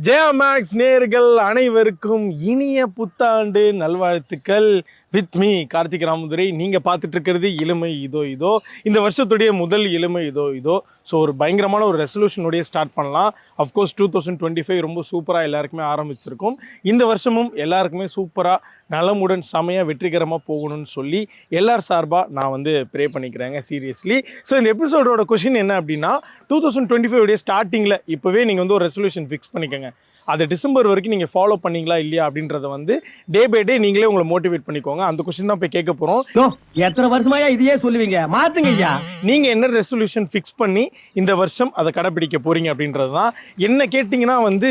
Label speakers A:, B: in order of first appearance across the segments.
A: Jaya maths நேயர்கள் அனைவருக்கும் இனிய புத்தாண்டு நல்வாழ்த்துக்கள். With me Karthik Ramadurai. நீங்கள் பார்த்துட்டு இருக்கிறது இளமை இதோ இதோ. இந்த வருஷத்துடைய முதல் இளமை இதோ இதோ. ஸோ ஒரு பயங்கரமான ஒரு ரெசல்யூஷனுடைய ஸ்டார்ட் பண்ணலாம். அஃப்கோர்ஸ் 2025 ரொம்ப சூப்பராக எல்லாருக்குமே ஆரம்பிச்சிருக்கும். இந்த வருஷமும் எல்லாருக்குமே சூப்பராக நலமுடன் செமையாக வெற்றிகரமாக போகணும்னு சொல்லி எல்லார் சார்பாக நான் வந்து ப்ரே பண்ணிக்கிறேங்க சீரியஸ்லி. ஸோ இந்த எபிசோடோட கொஷின் என்ன அப்படின்னா, 2025 ஸ்டார்டிங்கில் இப்போவே நீங்கள் வந்து ஒரு ரெசல்யூஷன் ஃபிக்ஸ் பண்ணிக்கோங்க. அதை டிசம்பர் வரைக்கும் நீங்கள் ஃபாலோ பண்ணீங்களா இல்லையா அப்படின்றத வந்து டே பை டே நீங்களே உங்களை மோட்டிவேட் பண்ணிக்கோங்க. அந்த கொஸ்டின் தான் போய் கேட்க போகிறோம்.
B: எத்தனை வருஷமாயா இதையே சொல்லுவீங்க, மாத்துங்க ஐயா.
A: நீங்கள் என்ன ரெசல்யூஷன் ஃபிக்ஸ் பண்ணி இந்த வருஷம் அதை கடைப்பிடிக்க போகிறீங்க அப்படின்றது தான். என்ன கேட்டிங்கன்னா வந்து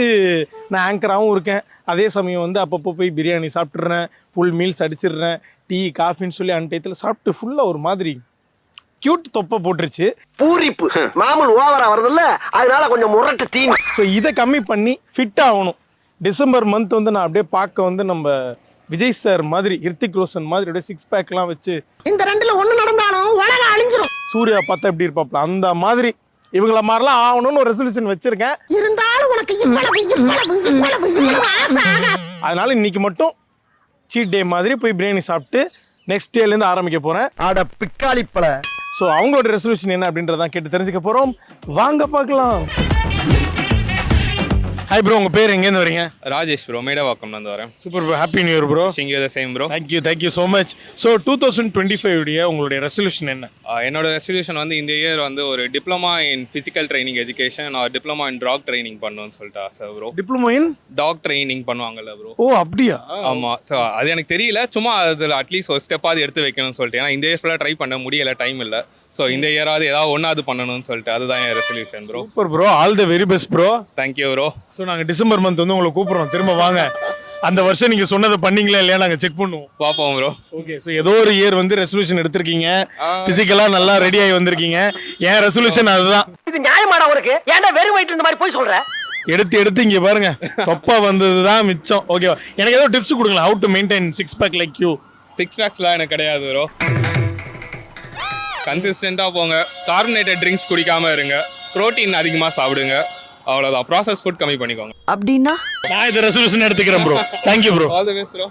A: நான் ஆங்கராகவும் இருக்கேன், அதே சமயம் வந்து அப்பப்போ போய் பிரியாணி சாப்பிட்றேன், ஃபுல் மீல்ஸ் அடிச்சிடுறேன், டீ காஃபின்னு சொல்லி அன்டயத்தில் சாப்பிட்டு ஃபுல்லாக ஒரு மாதிரி கியூட் தொப்பை போட்டுருச்சு.
B: பூரிப்பு மாமூல் ஓவரா வருதுல்ல, அதனால கொஞ்சம் முரட்டு தீனி.
A: ஸோ இதை கம்மி பண்ணி ஃபிட் ஆகணும். டிசம்பர் மந்த் வந்து நான் அப்படியே பார்க்க வந்து நம்ம விஜய் சார் மாதிரி, ஹிருத்திக் ரோஷன் மாதிரி அப்படியே சிக்ஸ் பேக்லாம் வச்சு
B: இந்த ரெண்டுல ஒண்ணு நடந்தாலும் உலகம் அழிஞ்சிரும்.
A: சூர்யா பார்த்தா எப்படி இருப்பாப்ல அந்த மாதிரி இவங்கள மாதிரிலாம் ஆகணும்னு ஒரு ரெசல்யூஷன் வச்சிருக்கேன்.
B: இருந்தாலும் உனக்கு
A: அதனால இன்னைக்கு மட்டும் சீட் டே மாதிரி போய் பிரியாணி சாப்பிட்டு நெக்ஸ்ட் டேலேருந்து ஆரம்பிக்க போகிறேன்.
B: ஆட பிக்காளிப்பல.
A: ஸோ அவங்களோட ரெசல்யூஷன் என்ன அப்படின்றதான் கேட்டு தெரிஞ்சுக்க போகிறோம். வாங்க பார்க்கலாம். ஹாய் ப்ரோ, உங்கள் பேர் எங்கேருந்து வரீங்க?
C: ராஜேஷ் ப்ரோ, மேடவாக்கம்லேருந்து வரேன்.
A: Super bro, happy new year bro.
C: Singh you the same bro.
A: Thank you so much. So 2025 உங்களுடைய ரெசல்யூஷன் என்ன?
C: என்னோட ரெசல்யூஷன் வந்து இந்த இயர் வந்து ஒரு diploma in physical training education R diploma in talk training பண்ணணும்னு சொல்லிட்டு ஆசை bro.
A: Diploma in
C: talk training பண்ணுவாங்கல்ல ப்ரோ.
A: ஓ அப்படியா?
C: ஆமாம். ஸோ அது எனக்கு தெரியல, சும்மா அதில் அட்லீஸ்ட் ஒரு ஸ்டெப்பாவது எடுத்து வைக்கணும்னு சொல்லிட்டு. ஏன்னா இந்த இயர் ஃபுல்லாக ட்ரை பண்ண முடியலை, டைம் இல்லை. ஸோ இந்த இயராவது ஏதாவது ஒன்றாவது பண்ணணும்னு சொல்லிட்டு அதுதான் என் resolution bro.
A: Super bro, all the very best bro.
C: Thank you bro.
A: So நாங்கள் டிசம்பர் மந்த் வந்து உங்களை கூப்பிட்றோம், திரும்ப வாங்க. அந்த வருஷம் நீங்கள் சொன்னதை பண்ணீங்களா இல்லையா நாங்கள் செக் பண்ணுவோம்.
C: பார்ப்போம் ப்ரோ.
A: ஓகே. ஸோ ஏதோ ஒரு இயர் வந்து ரெசல்யூஷன் எடுத்திருக்கீங்க, ஃபிசிக்கலாக நல்லா ரெடி ஆகி வந்திருக்கீங்க. என் ரெசல்யூஷன் அதுதான்.
B: இது நியாயமாடா உனக்கு? ஏன்டா வெறும் வயிற்று இந்த மாதிரி போய் சொல்ற?
A: எடுத்து இங்கே பாருங்க, தொப்பா வந்தது தான் மிச்சம். ஓகேவா? எனக்கு ஏதோ டிப்ஸ் கொடுங்களேன், how to maintain six pack like you.
C: Six பேக்ஸ்லாம் எனக்கு கிடையாது ப்ரோ. கன்சிஸ்டண்டாக போங்க, கார்பனேட்டட் ட்ரிங்க்ஸ் குடிக்காமல் இருங்க, ப்ரோட்டீன் அதிகமாக சாப்பிடுங்க, அவ்வளோதான். ப்ராசஸ் ஃபுட் கம்மி பண்ணிக்கோங்க.
D: அப்படின்னா
A: நான் இந்த ரெசல்யூஷன் எடுத்துக்கிறேன் bro. Thank you bro.
C: All the best bro.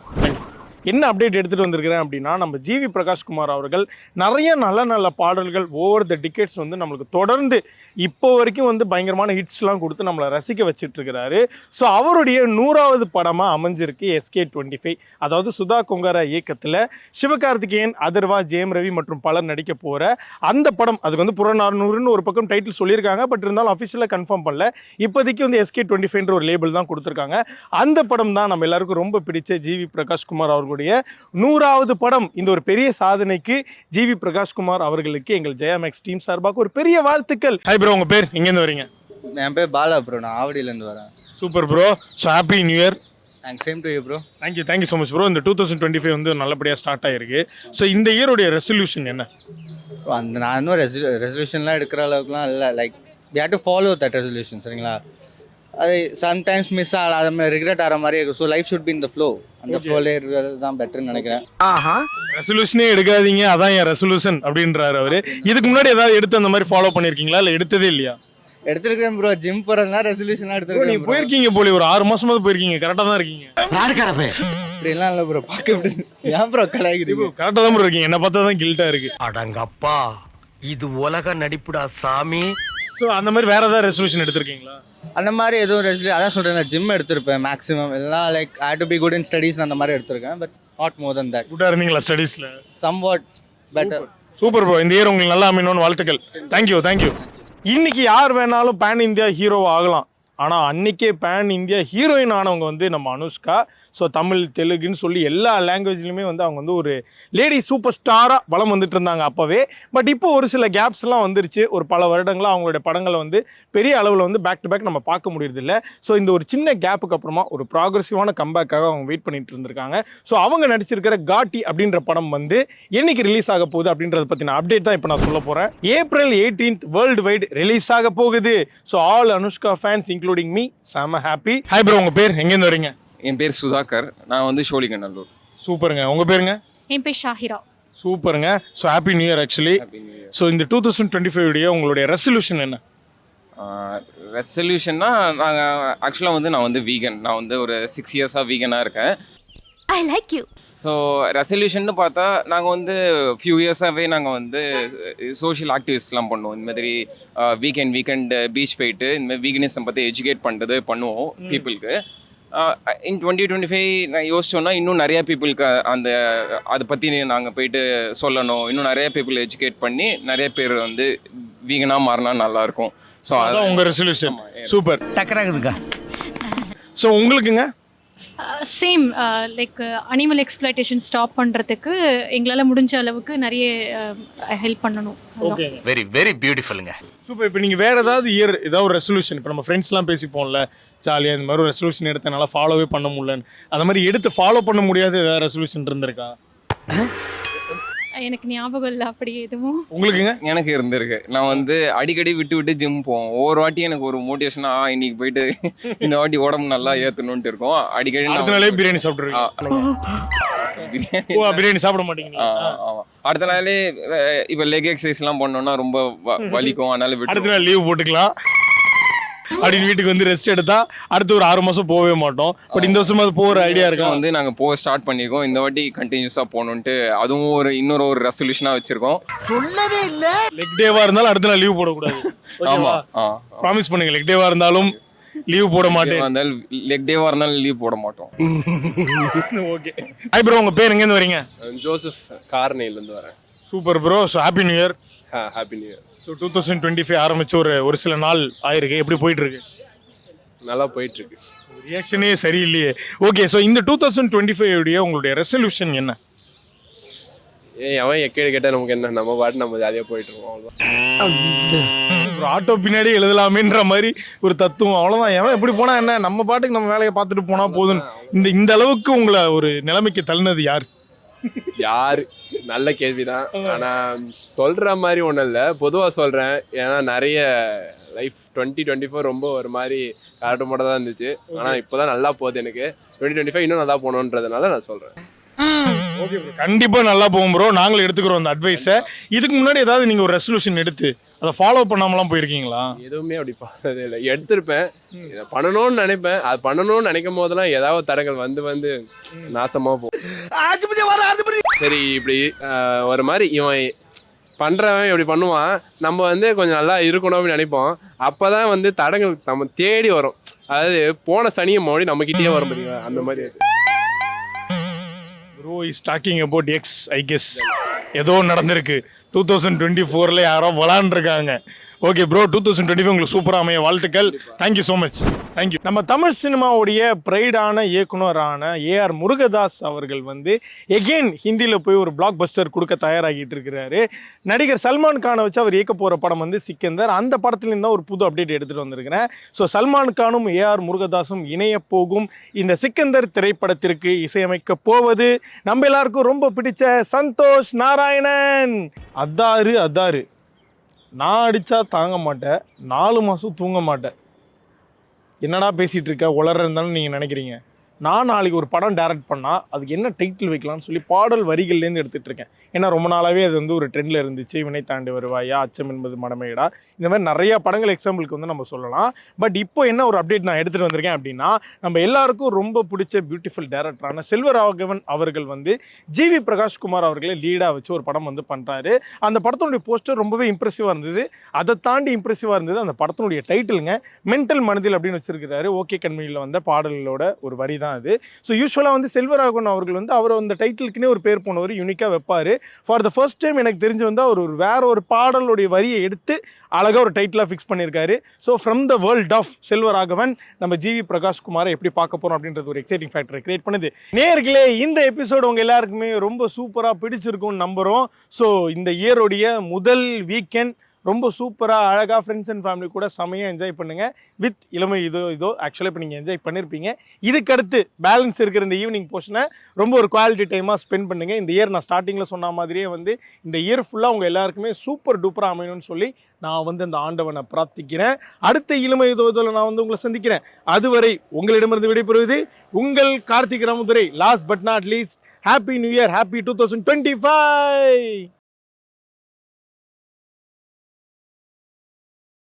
A: என்ன அப்டேட் எடுத்துகிட்டு வந்திருக்கிறேன் அப்படின்னா, நம்ம ஜிவி பிரகாஷ்குமார் அவர்கள் நிறைய நல்ல பாடல்கள் ஓவர் த டிக்கெட்ஸ் வந்து நம்மளுக்கு தொடர்ந்து இப்போ வரைக்கும் வந்து பயங்கரமான ஹிட்ஸ்லாம் கொடுத்து நம்மளை ரசிக்க வச்சுட்டு இருக்கிறாரு. ஸோ அவருடைய 100வது படமாக அமைஞ்சிருக்கு SK25. அதாவது சுதா கொங்காரா இயக்கத்தில் சிவகார்த்திகேயன், அதர்வா, ஜெயம் ரவி மற்றும் பலர் நடிக்க போகிற அந்த படம். அதுக்கு வந்து புறநானூறுன்னு ஒரு பக்கம் டைட்டில் சொல்லியிருக்காங்க, பட் இருந்தாலும் அஃபிஷியலாக கன்ஃபார்ம் பண்ணல. இப்போதைக்கு வந்து SK25 ஒரு லேபிள் தான் கொடுத்துருக்காங்க. அந்த படம் தான் நம்ம எல்லாருக்கும் ரொம்ப பிடிச்ச ஜிவி பிரகாஷ்குமார் அவர்கள் 100வது படம். இந்த ஒரு பெரிய சாதனைக்கு ஜிவி பிரகாஷ்குமார் அவர்களுக்கு எங்கள் ஜெயா மேக்ஸ் டீம் சார்பாக ஒரு பெரிய வாழ்த்துக்கள். ஹாய் ப்ரோ, உங்க பேர் எங்கேருந்து வரீங்க?
E: என் பேர் பாலா ப்ரோ, நான் ஆவடியிலேருந்து வரேன்.
A: Super bro. So happy new year.
E: Same to you bro.
A: Thank you so much bro. இந்த 2025 வந்து நல்லபடியாக ஸ்டார்ட் ஆகிருக்கு. ஸோ இந்த இயருடைய ரெசல்யூஷன் என்ன?
E: அந்த நான் இன்னும் ரெசல்யூஷன்லாம் எடுக்கிற அளவுக்குலாம் இல்லை. Like we have to follow that resolution. சரிங்களா? அது சம்டைம்ஸ் மிஸ் ஆகலாம், அது மாதிரி ரிக்ரெட் ஆகிற மாதிரி இருக்கும். So life should be in the flow. அந்த ஃப்ளோலே இருக்கிறது தான் பெட்டர்னு நினைக்கிறேன்.
A: ரெசல்யூஷனே எடுக்காதீங்க, அதான் என் ரெசல்யூஷன் அப்படின்றாரு அவரு. இதுக்கு முன்னாடி ஏதாவது எடுத்து அந்த மாதிரி ஃபாலோ பண்ணியிருக்கீங்களா இல்லை எடுத்ததே இல்லையா?
E: எடுத்துருக்கேன் ப்ரோ. ஜிம் போகிறதுனா ரெசல்யூஷனாக எடுத்துருக்கேன்.
A: நீங்கள் போயிருக்கீங்க போல, ஒரு 6 மாசமாவது போயிருக்கீங்க. கரெக்டாக தான் இருக்கீங்க.
E: அப்படிலாம் இல்லை ப்ரோ, பார்க்க எப்படி ஏன் ப்ரோ கலாய்க்கிறீங்க?
A: கரெக்டாக தான் ப்ரோ இருக்கீங்க. என்ன பார்த்தா தான் கில்ட்டாக இருக்கு.
B: அடங்கப்பா, இது உலக நடிப்புடா சாமி.
A: ஸோ அந்த மாதிரி வேற ஏதாவது ரெசல்யூஷன் எடுத்திருக்கீங்களா?
E: அந்த மாதிரி எதுவும் ரெசல்யூஷன் அதான் சொல்கிறேன், நான் ஜிம் எடுத்திருப்பேன் மேக்ஸிமம். எல்லாம் like I to be good in studies அந்த மாதிரி எடுத்திருக்கேன். But not more than that.
A: குட்டாக இருந்தீங்களா ஸ்டடீஸில்?
E: Somewhat better.
A: Super bro. இந்த இயர் உங்களுக்கு நல்லா அமையணும்னு வாழ்த்துக்கள். தேங்க்யூ. இன்னைக்கு யார் வேணாலும் பேன் இந்தியா ஹீரோவா ஆகலாம், ஆனால் அன்றைக்கே பேன் இந்தியா ஹீரோயின் ஆனவங்க வந்து நம்ம அனுஷ்கா. ஸோ தமிழ், தெலுங்குன்னு சொல்லி எல்லா லாங்குவேஜ்லையுமே வந்து அவங்க வந்து ஒரு லேடி சூப்பர் ஸ்டாராக வலம் வந்துட்டு இருந்தாங்க அப்போவே. பட் இப்போ ஒரு சில கேப்ஸ்லாம் வந்துருச்சு. ஒரு பல வருடங்களாக அவங்களுடைய படங்களை வந்து பெரிய அளவில் வந்து பேக் டு பேக் நம்ம பார்க்க முடியறதில்ல. ஸோ இந்த ஒரு சின்ன கேப்புக்கு அப்புறமா ஒரு ப்ராக்ரெசிவான கம்பேக்காக அவங்க வெயிட் பண்ணிட்டு இருந்திருக்காங்க. ஸோ அவங்க நடிச்சிருக்கிற காட்டி அப்படின்ற படம் வந்து என்னைக்கு ரிலீஸ் ஆக போகுது அப்படின்றத பற்றின அப்டேட் தான் இப்போ நான் சொல்ல போகிறேன். April 18 வேர்ல்டு வைடு ரிலீஸ் ஆக போகுது. So all Anushka fans including me செம ஹாப்பி. ஹாய் ப்ரோ, உங்கள் பேர் எங்கேருந்து வரீங்க?
F: என் பேர் சுதாகர், நான் வந்து சோழிங்கநல்லூர்.
A: சூப்பருங்க. உங்கள் பேருங்க?
G: என் பேர் ஷாஹிரா.
A: சூப்பருங்க. So happy new year actually. So இந்த 2025 உங்களுடைய ரெசல்யூஷன் என்ன?
F: ரெசல்யூஷன்னா நாங்கள் ஆக்சுவலாக வந்து நான் வந்து வீகன். நான் வந்து ஒரு 6 இயர்ஸாக வீகனாக இருக்கேன்.
D: I like you.
F: ஸோ ரெசல்யூஷன்னு பார்த்தா நாங்கள் வந்து ஃபியூ இயர்ஸாகவே நாங்கள் வந்து சோஷியல் ஆக்டிவிஸ்ட்லாம் பண்ணுவோம். இந்த மாதிரி வீக்கெண்ட் பீச் போயிட்டு இந்த மாதிரி வீகனிசம் பற்றி எஜுகேட் பண்ணுறது பண்ணுவோம் பீப்புளுக்கு. இன் 2025 நான் யோசிச்சோன்னா இன்னும் நிறையா பீப்புளுக்கு அதை பற்றி நாங்கள் போயிட்டு சொல்லணும். இன்னும் நிறைய பீப்புள் எஜுகேட் பண்ணி நிறைய பேர் வந்து வீகனாக மாறினா நல்லாயிருக்கும். ஸோ
A: அதான் உங்கள் ரெசல்யூஷன். சூப்பர்.
G: டக்கராகுதுக்கா.
A: ஸோ உங்களுக்குங்க?
H: Same like animal exploitation stop பண்ணுறதுக்கு எங்களால் முடிஞ்ச அளவுக்கு நிறைய ஹெல்ப் பண்ணணும்.
A: ஓகே,
G: வெரி வெரி பியூட்டிஃபுல்லுங்க.
A: சூப்பர். இப்போ நீங்கள் வேறு ஏதாவது ஏதாவது ஒரு ரெசல்யூஷன், இப்போ நம்ம ஃப்ரெண்ட்ஸ்லாம் பேசிப்போம்ல ஜாலியாக, இந்த மாதிரி ஒரு ரெசல்யூஷன் எடுத்து நல்லா ஃபாலோவே பண்ண முடியலன்னு, அந்த மாதிரி எடுத்து ஃபாலோ பண்ண முடியாத ஏதாவது ரெசல்யூஷன் இருந்திருக்கா?
H: எனக்கு ஞாபகம் இல்லை அப்படி எதுவும்.
A: உங்களுக்குங்க?
F: எனக்கு இருந்திருக்கு. நான் வந்து அடிக்கடி விட்டு ஜிம் போவோம். ஒவ்வொரு வாட்டி எனக்கு ஒரு மோட்டிவேஷனாக இன்னைக்கு போயிட்டு இந்த வாட்டி உடம்பு நல்லா ஏற்றணுன்ட்டு இருக்கும். அடிக்கடி
A: அடுத்த நாளே பிரியாணி சாப்பிட்ருக்கீங்க? பிரியாணி சாப்பிட மாட்டீங்க?
F: ஆமாம். அடுத்த நாளே இப்போ லெக் எக்ஸசைஸ்லாம் பண்ணோன்னா ரொம்ப வலிக்கும். அதனால
A: அடுத்த நாள் லீவ் போட்டுக்கலாம் அப்படின்னு வீட்டுக்கு வந்து ரெஸ்ட் எடுத்தா அடுத்து ஒரு 6 மாசம் போகவே மாட்டோம். பட் இந்த வருஷம் அது போகிற ஐடியா இருக்கா?
F: வந்து நாங்கள் போக ஸ்டார்ட் பண்ணியிருக்கோம். இந்த வாட்டி கண்டினியூஸாக போகணுன்ட்டு அதுவும் இன்னொரு ரெசல்யூஷனாக வச்சுருக்கோம்.
B: சொல்லவே இல்லை.
A: லெக் டேவாக இருந்தாலும் அடுத்த நாள் லீவ் போடக்கூடாது.
F: ஆமாம்,
A: ப்ராமிஸ் பண்ணுங்க, லெக் டேவாக இருந்தாலும் லீவ் போட மாட்டேன்.
F: லெக் டேவாக இருந்தாலும் லீவ் போட மாட்டோம்.
A: ஓகே. ஹாய் ப்ரோ, உங்கள் பேர் எங்கேருந்து வரீங்க?
I: ஜோசப், கார்னேலேருந்து வரேன்.
A: Super bro. So happy new year.
I: Happy new year.
A: So 2025 ஆரம்பிச்சு ஒரு சில நாள் ஆயிருக்கு. எப்படி போயிட்டு இருக்கு?
I: நல்லா போயிட்டுருக்கு.
A: ரியாக்ஷனே சரியில்லையே. ஓகே, ஸோ இந்த 2025 உடைய உங்களுடைய ரெசல்யூஷன் என்ன?
I: அவன் எக்கேடு கேட்டால் நமக்கு என்ன, நம்ம பாட்டு நம்ம ஜாலியாக போயிட்டுருக்கோம், அவ்வளோதான்.
A: ஒரு ஆட்டோ பின்னாடி எழுதலாமேன்ற மாதிரி ஒரு தத்துவம், அவ்வளோதான். எவன் எப்படி போனால் என்ன, நம்ம பாட்டுக்கு நம்ம வேலையை பார்த்துட்டு போனால் போதும். இந்த அளவுக்கு உங்களை ஒரு நிலைமைக்கு தள்ளினது யார்?
I: யார்? நல்ல கேள்விதான். ஆனால் சொல்கிற மாதிரி ஒன்றும் இல்லை, பொதுவாக சொல்கிறேன். ஏன்னா நிறைய லைஃப் 2024 ரொம்ப ஒரு மாதிரி கரெக்டு மட்டும் தான் இருந்துச்சு. ஆனால் இப்போ தான் நல்லா போகுது எனக்கு. 2025 இன்னும் நல்லா போகணுன்றதுனால நான் சொல்கிறேன்.
A: ஓகே ப்ரோ, கண்டிப்பாக நல்லா போகும் ப்ரோ. நாங்களும் எடுத்துக்கிறோம் அந்த அட்வைஸை. இதுக்கு முன்னாடி ஏதாவது நீங்கள் ஒரு ரெசல்யூஷன் எடுத்து அதை ஃபாலோ பண்ணாமலாம் போயிருக்கீங்களா?
I: எதுவுமே அப்படி பண்ணதே இல்லை. எடுத்திருப்பேன், இதை பண்ணணும்னு நினைப்பேன். அது பண்ணணும்னு நினைக்கும் போதெல்லாம் ஏதாவது தடங்கள் வந்து நாசமாக போகும். சரி, இப்படி ஒரு மாதிரி இவன் பண்ணுறவன் இப்படி பண்ணுவான், நம்ம வந்து கொஞ்சம் நல்லா இருக்கணும்னு நினைப்போம். அப்போ தான் தடங்கள் நம்ம தேடி வரும். அதாவது போன சனியை மறுபடியும் நம்மக்கிட்டே வரும் பார்த்தீங்களா, அந்த மாதிரி.
A: Bro is talking about X, I guess ஏதோ நடந்திருக்கு 2024ல யாரோ விளாண்டுருக்காங்க. ஓகே ப்ரோ, 2025 உங்களுக்கு சூப்பராக அமைய வாழ்த்துக்கள். Thank you so much. தேங்க்யூ. நம்ம தமிழ் சினிமாவுடைய பிரைடான இயக்குனரான ஏஆர் முருகதாஸ் அவர்கள் எகெயின் ஹிந்தியில் போய் ஒரு பிளாக் பஸ்டர் கொடுக்க தயாராகிட்டு இருக்கிறாரு. நடிகர் சல்மான் கானை வச்சு அவர் இயக்க போகிற படம் சிக்கந்தர். அந்த படத்துலேருந்து தான் ஒரு புது அப்டேட் எடுத்துகிட்டு வந்திருக்கிறேன். ஸோ சல்மான் கானும் ஏஆர் முருகதாஸும் இணைய போகும் இந்த சிக்கந்தர் திரைப்படத்திற்கு இசையமைக்க போவது நம்ம எல்லாருக்கும் ரொம்ப பிடிச்ச சந்தோஷ் நாராயணன். அதாரு நான் அடித்தா தாங்க மாட்டேன், 4 மாதம் தூங்க மாட்டேன். என்னடா பேசிகிட்டு இருக்க, உளறந்தாலும் நீங்கள் நினைக்கிறீங்க. நான் நாளைக்கு ஒரு படம் டைரக்ட் பண்ணால் அதுக்கு என்ன டைட்டில் வைக்கலாம்னு சொல்லி பாடல் வரிகள்லேருந்து எடுத்துகிட்டு இருக்கேன். ஏன்னா ரொம்ப நாளாகவே அது ஒரு ட்ரெண்டில் இருந்துச்சு. வினை தாண்டி வருவாயா, அச்சம் என்பது மடமையிடா, இந்த மாதிரி நிறையா படங்கள் எக்ஸாம்பிளுக்கு நம்ம சொல்லலாம். பட் இப்போ என்ன ஒரு அப்டேட் நான் எடுத்துகிட்டு வந்திருக்கேன் அப்படின்னா, நம்ம எல்லாருக்கும் ரொம்ப பிடிச்ச பியூட்டிஃபுல் டைரக்டரான செல்வராகவன் அவர்கள் ஜிவி பிரகாஷ்குமார் அவர்களை லீடாக வச்சு ஒரு படம் பண்ணுறாரு. அந்த படத்தினுடைய போஸ்டர் ரொம்பவே இம்ப்ரெசிவாக இருந்தது. அதை தாண்டி இம்ப்ரெசிவாக இருந்தது அந்த படத்தினுடைய டைட்டிலுங்க, மென்டல் மனதில் அப்படின்னு வச்சிருக்கிறாரு. ஓகே கண்மணியில் வந்த பாடலோட ஒரு வரி தான் அது. ஸோ யூஸ்வலாக செல்வராகவன் அவர்கள் அவர் அந்த டைட்டிலுக்குன்னே ஒரு பேர் போனவர், யூனிக்காக வைப்பார். ஃபார் த ஃபர்ஸ்ட் டைம் எனக்கு தெரிஞ்சு அவர் வேற ஒரு பாடலுடைய வரியை எடுத்து அழகாக ஒரு டைட்டிலாக ஃபிக்ஸ் பண்ணியிருக்காரு. So from the world of Selvaraghavan நம்ம ஜிவி பிரகாஷ்குமாரை எப்படி பார்க்க போகிறோம் அப்படின்றது ஒரு எக்ஸைட்டிங் ஃபேக்டரை கிரியேட் பண்ணுது. நேயர்களே, இந்த எபிசோடு உங்கள் எல்லாருக்குமே ரொம்ப சூப்பராக பிடிச்சிருக்கும்னு நம்புகிறோம். ஸோ இந்த இயருடைய முதல் வீக்கெண்ட் ரொம்ப சூப்பராக அழகாக ஃப்ரெண்ட்ஸ் அண்ட் ஃபேமிலி கூட செமையாக என்ஜாய் பண்ணுங்கள். வித் இளமை இதோ ஆக்சுவலாக இப்போ நீங்கள் என்ஜாய் பண்ணியிருப்பீங்க. இதுக்கடுத்து பேலன்ஸ் இருக்கிற இந்த ஈவினிங் போர்ஷனை ரொம்ப ஒரு குவாலிட்டி டைமாக ஸ்பெண்ட் பண்ணுங்கள். இந்த இயர் நான் ஸ்டார்டிங்கில் சொன்ன மாதிரியே இந்த இயர் ஃபுல்லாக உங்கள் எல்லாருக்குமே சூப்பர் டூப்பராக அமையணும்னு சொல்லி நான் அந்த ஆண்டவனை பிரார்த்திக்கிறேன். அடுத்த இளமை இதோவில் நான் உங்களை சந்திக்கிறேன். அதுவரை உங்களிடமிருந்து விடைபெறுவது உங்கள் Karthik Ramadurai. Last but not least, happy new year, happy 2025.